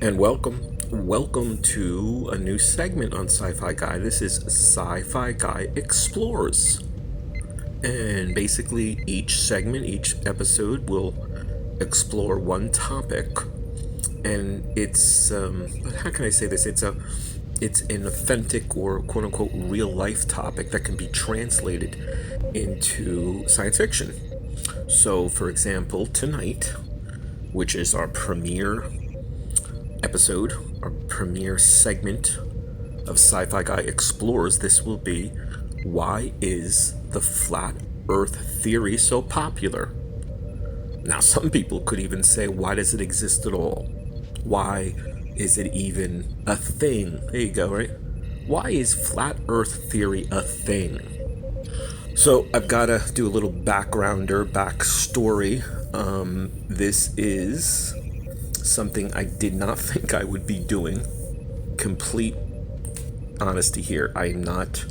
And welcome to a new segment on Sci-Fi Guy. This is Sci-Fi Guy Explores. And basically each segment, each episode will explore one topic. And it's how can I say this? It's an authentic or quote unquote real life topic that can be translated into science fiction. So for example, tonight, which is our premiere episode, our premiere segment of Sci-Fi Guy Explores, this will be, why is the flat earth theory so popular? Now, some people could even say, why does it exist at all? Why is it even a thing? There you go, right? Why is flat earth theory a thing? So I've got to do a little backstory. This is something I did not think I would be doing. Complete honesty here. I'm not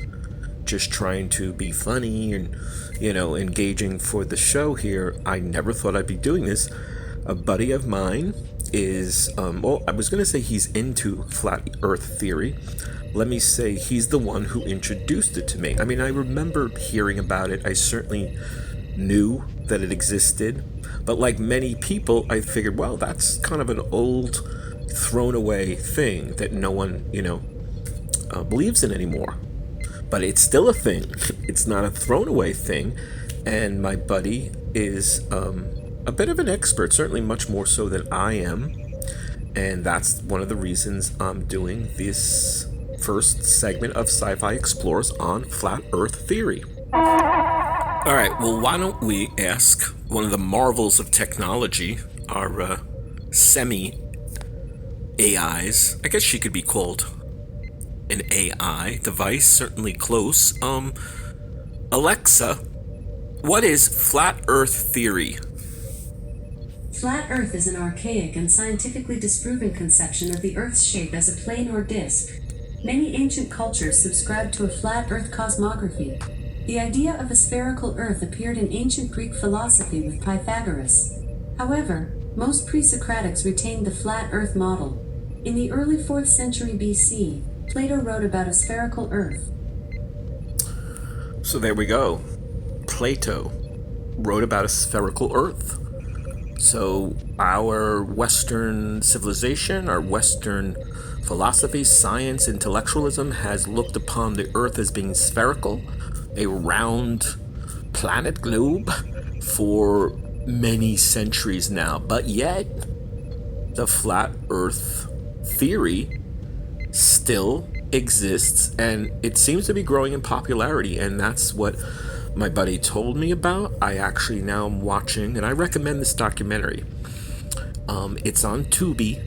just trying to be funny and, engaging for the show here. I never thought I'd be doing this. A buddy of mine is, I was going to say he's into flat earth theory. Let me say he's the one who introduced it to me. I mean, I remember hearing about it. I certainly knew that it existed. But like many people, I figured, well, that's kind of an old, thrown away thing that no one, believes in anymore. But it's still a thing. It's not a thrown away thing. And my buddy is a bit of an expert, certainly much more so than I am. And that's one of the reasons I'm doing this first segment of Sci-Fi Explores on flat earth theory. All right, well, why don't we ask one of the marvels of technology, our semi-AIs, I guess she could be called an AI device, certainly close. Alexa, what is flat earth theory? Flat Earth is an archaic and scientifically disproven conception of the Earth's shape as a plane or disk. Many ancient cultures subscribed to a flat Earth cosmography. The idea of a spherical Earth appeared in ancient Greek philosophy with Pythagoras. However, most pre-Socratics retained the flat Earth model. In the early 4th century BC, Plato wrote about a spherical Earth. So there we go. Plato wrote about a spherical Earth. So our Western civilization, our Western philosophy, science, intellectualism has looked upon the Earth as being spherical, a round planet globe, for many centuries now. But yet, the flat Earth theory still exists, and it seems to be growing in popularity, and that's what my buddy told me about. I actually now am watching, and I recommend this documentary. It's on Tubi,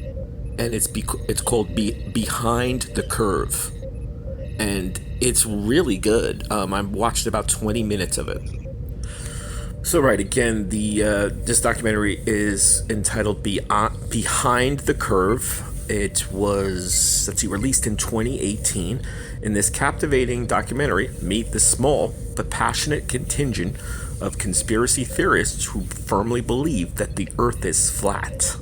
and it's called Behind the Curve, and it's really good. I watched about 20 minutes of it. So right, again, this documentary is entitled Behind the Curve. It was, released in 2018. In this captivating documentary, meet the small but passionate contingent of conspiracy theorists who firmly believe that the Earth is flat.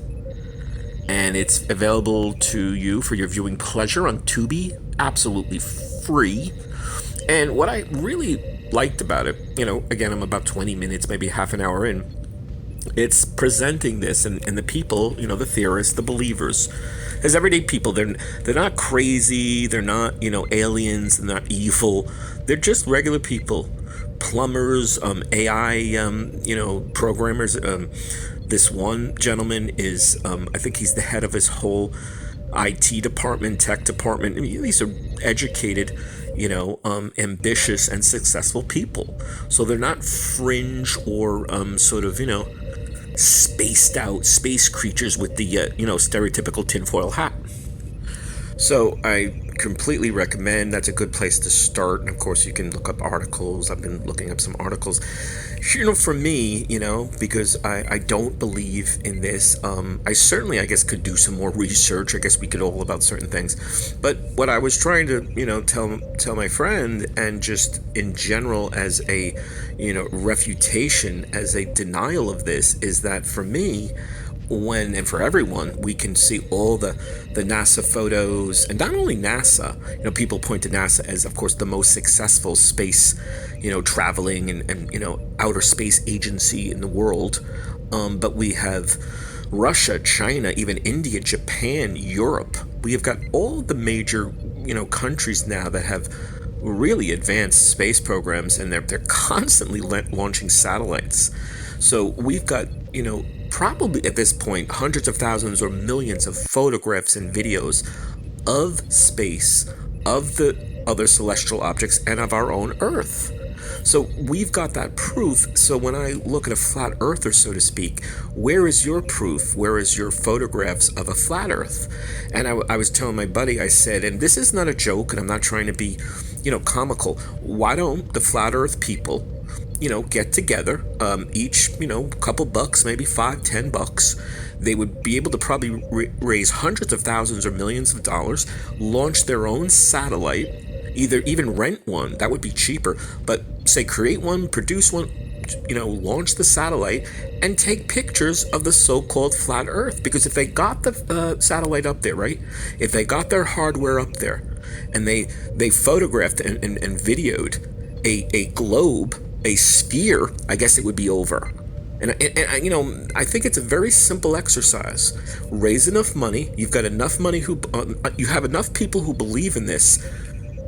And it's available to you for your viewing pleasure on Tubi, absolutely free. And what I really liked about it, again, I'm about 20 minutes, maybe half an hour in, it's presenting this and the people, the theorists, the believers, as everyday people. They're not crazy, they're not, aliens, they're not evil. They're just regular people, plumbers, AI, programmers. This one gentleman is, I think he's the head of his whole IT department, tech department. I mean, these are educated, ambitious and successful people. So they're not fringe or spaced out space creatures with the, stereotypical tinfoil hat. So I completely recommend. That's a good place to start. And of course, you can look up articles. I've been looking up some articles. For me, because I don't believe in this. I certainly, I guess, could do some more research. I guess we could all about certain things. But what I was trying to, tell my friend, and just in general as a, refutation, as a denial of this, is that for me, when, and for everyone, we can see all the NASA photos, and not only NASA. People point to NASA as, of course, the most successful space, traveling and outer space agency in the world. But we have Russia, China, even India, Japan, Europe. We have got all the major, countries now that have really advanced space programs, and they're constantly launching satellites. So we've got, probably at this point hundreds of thousands or millions of photographs and videos of space, of the other celestial objects, and of our own Earth. So we've got that proof. So when I look at a flat earther, so to speak, where is your proof? Where is your photographs of a flat earth? And I was telling my buddy, I said, and this is not a joke, and I'm not trying to be, comical. Why don't the flat earth people, get together, each, couple bucks, maybe $5, $10. They would be able to probably raise hundreds of thousands or millions of dollars, launch their own satellite, either even rent one, that would be cheaper, but say create one, produce one, launch the satellite and take pictures of the so-called flat earth. Because if they got the satellite up there, right, if they got their hardware up there and they photographed and videoed a globe, a sphere, I guess it would be over. And I think it's a very simple exercise. Raise enough money. You've got enough money you have enough people who believe in this.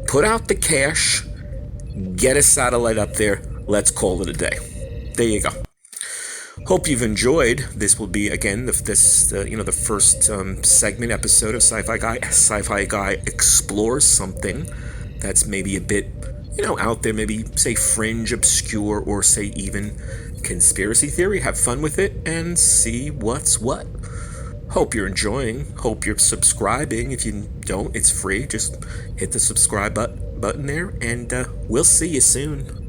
Put out the cash, get a satellite up there. Let's call it a day. There you go. Hope you've enjoyed. This will be again the first segment episode of Sci-Fi Guy. Sci-Fi Guy explores something that's maybe a bit out there, maybe say fringe, obscure, or say even conspiracy theory. Have fun with it and see what's what. Hope you're enjoying. Hope you're subscribing. If you don't, it's free. Just hit the subscribe button there, and we'll see you soon.